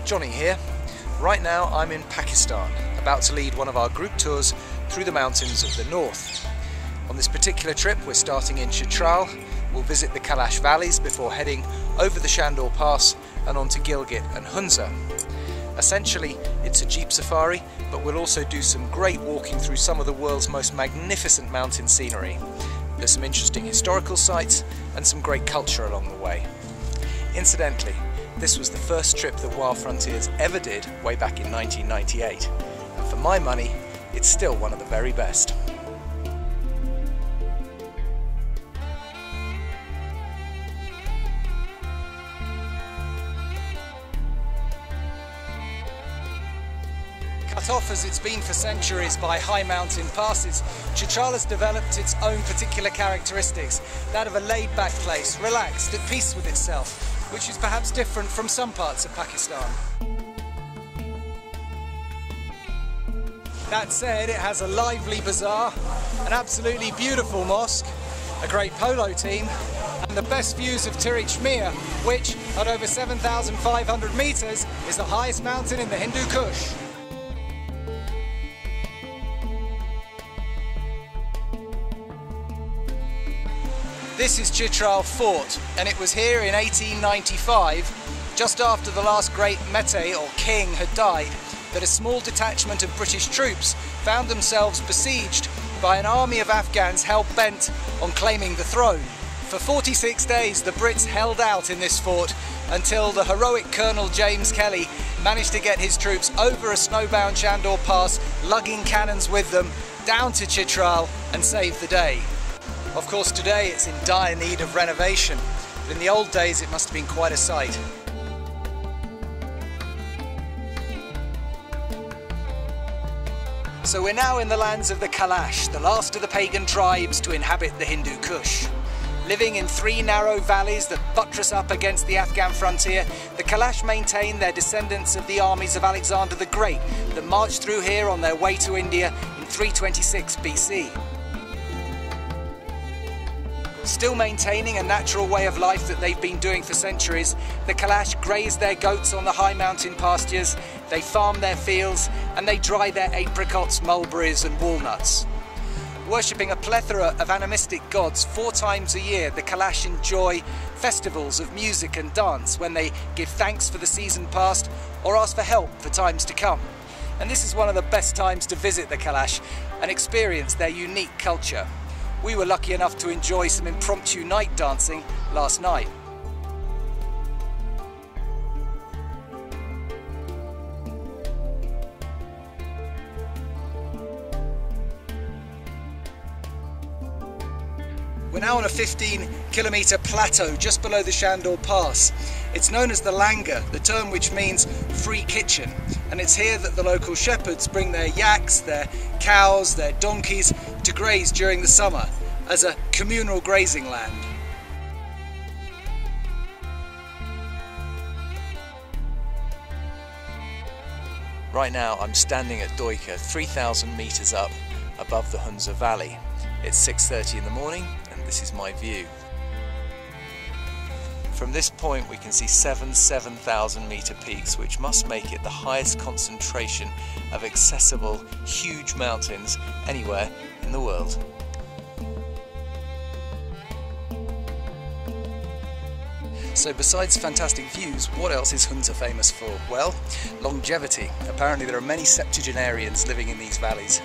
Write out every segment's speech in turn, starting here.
Jonny here. Right now I'm in Pakistan, about to lead one of our group tours through the mountains of the north. On this particular trip we're starting in Jetrel. We'll visit the Kailash valleys before heading over the Shandor Pass and on to Gilgit and Hunza. Essentially it's a jeep safari, but we'll also do some great walking through some of the world's most magnificent mountain scenery. There's some interesting historical sites and some great culture along the way. Incidentally, this was the first trip that Wild Frontiers ever did way back in 1998, and for my money, it's still one of the very best. Cut off as it's been for centuries by high mountain passes, Jetrel has developed its own particular characteristics, that of a laid-back place, relaxed, at peace with itself, which is perhaps different from some parts of Pakistan. That said, it has a lively bazaar, an absolutely beautiful mosque, a great polo team, and the best views of Tirich Mir, which, at over 7,500 metres, is the highest mountain in the Hindu Kush. This is Jetrel Fort, and it was here in 1895, just after the last great Mete or king had died, that a small detachment of British troops found themselves besieged by an army of Afghans hell-bent on claiming the throne. For 46 days the Brits held out in this fort until the heroic Colonel James Kelly managed to get his troops over a snowbound Shandor Pass, lugging cannons with them, down to Jetrel and save the day. Of course today it's in dire need of renovation, but in the old days it must have been quite a sight. So we're now in the lands of the Kailash, the last of the pagan tribes to inhabit the Hindu Kush. Living in three narrow valleys that buttress up against the Afghan frontier, the Kailash maintain their descendants of the armies of Alexander the Great that marched through here on their way to India in 326 BC. Still maintaining a natural way of life that they've been doing for centuries, the Kailash graze their goats on the high mountain pastures, they farm their fields, and they dry their apricots, mulberries and walnuts. Worshipping a plethora of animistic gods 4 times a year, the Kailash enjoy festivals of music and dance when they give thanks for the season past or ask for help for times to come. And this is one of the best times to visit the Kailash and experience their unique culture. We were lucky enough to enjoy some impromptu night dancing last night. We're now on a 15-kilometre plateau just below the Shandor Pass. It's known as the Langar, the term which means free kitchen, and it's here that the local shepherds bring their yaks, their cows, their donkeys to graze during the summer as a communal grazing land. Right now I'm standing at Doika, 3,000 metres up above the Hunza Valley. It's 6:30 in the morning and this is my view. From this point we can see 7,000 metre peaks, which must make it the highest concentration of accessible huge mountains anywhere in the world. So besides fantastic views, what else is Hunza famous for? Well, longevity. Apparently there are many septuagenarians living in these valleys.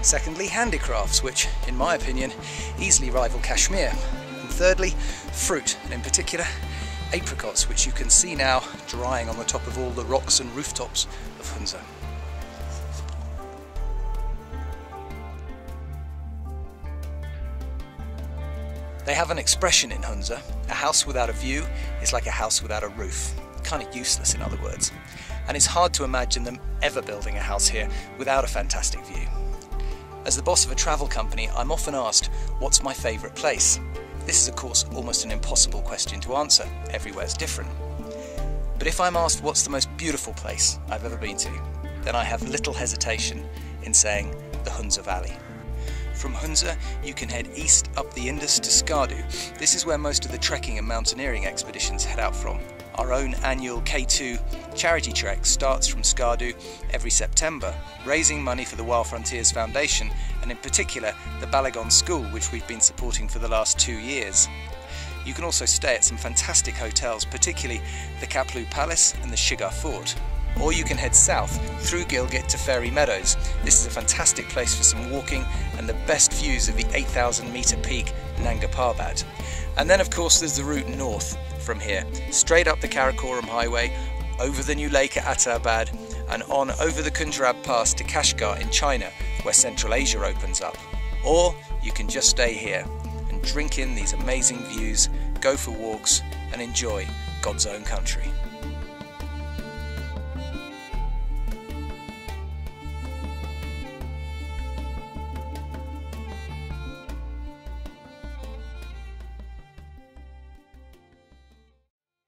Secondly, handicrafts, which, in my opinion, easily rival Kashmir. And thirdly, fruit, and in particular, apricots, which you can see now drying on the top of all the rocks and rooftops of Hunza. They have an expression in Hunza: a house without a view is like a house without a roof. Kind of useless, in other words. And it's hard to imagine them ever building a house here without a fantastic view. As the boss of a travel company, I'm often asked, what's my favourite place? This is of course almost an impossible question to answer. Everywhere's different. But if I'm asked what's the most beautiful place I've ever been to, then I have little hesitation in saying the Hunza Valley. From Hunza, you can head east up the Indus to Skardu. This is where most of the trekking and mountaineering expeditions head out from. Our own annual K2 charity trek starts from Skardu every September, raising money for the Wild Frontiers Foundation and in particular the Balagon School, which we've been supporting for the last 2 years. You can also stay at some fantastic hotels, particularly the Kaplu Palace and the Jetrel Fort. Or you can head south through Gilgit to Fairy Meadows. This is a fantastic place for some walking and the best views of the 8,000 metre peak Nanga Parbat. And then of course there's the route north from here, straight up the Karakoram Highway, over the new lake at Atabad, and on over the Kunjarab Pass to Kashgar in China, where Central Asia opens up. Or you can just stay here and drink in these amazing views, go for walks and enjoy God's own country.